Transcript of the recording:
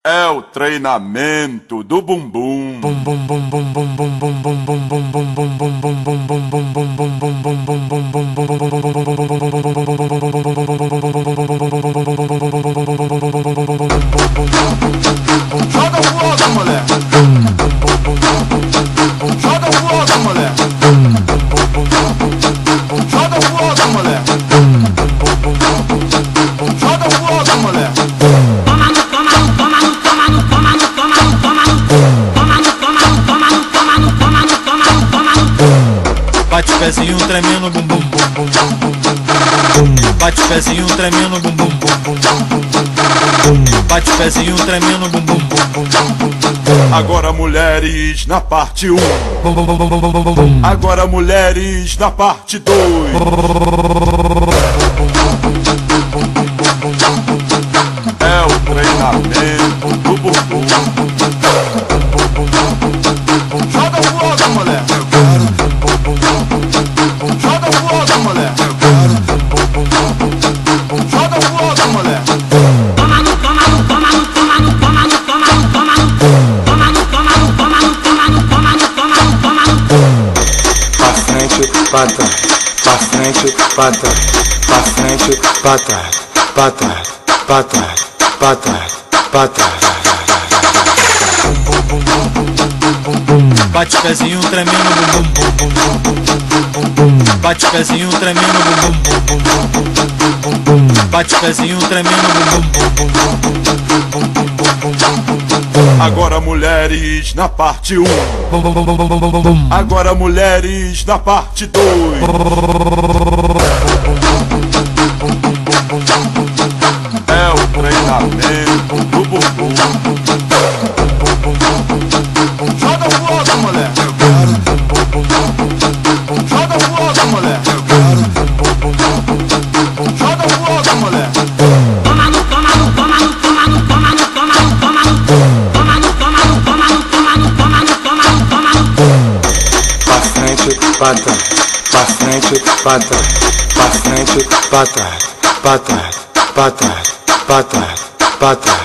É o treinamento do bumbum. Joga fogo, mulher. Joga fogo, mulher. Joga fogo, mulher. Joga fogo, mulher. Bate o pezinho tremendo, bum bum bum bum bum. Bate o pezinho tremendo, bum bum bum bum bum. Bate o pezinho tremendo, bum bum bum bum bum. Agora mulheres na parte 1. Agora mulheres na parte 2. É o treinamento do bumbum. Joga fogo, mulher. Joga fogo, mulher. Joga fogo, mulher. Pra frente, pra trás, pra frente, pra trás, pra frente, pra trás, pra trás, pra trás, pra trás, pra trás. Bate o pezinho tremendo, bum bum bum bum bum. Bate o pezinho tremendo, bum bum bum bum bum. Bate o pezinho tremendo, bum bum bum bum. Agora mulheres na parte 1. Agora mulheres na parte 2. É o treinamento do bumbum. Joga fogo, mulher. Joga fogo, mulher. Joga fogo, mulher. Pra frente, pra trás, pra frente, pra trás, pra frente, pra trás, pra trás, pra trás, pra trás, pra trás.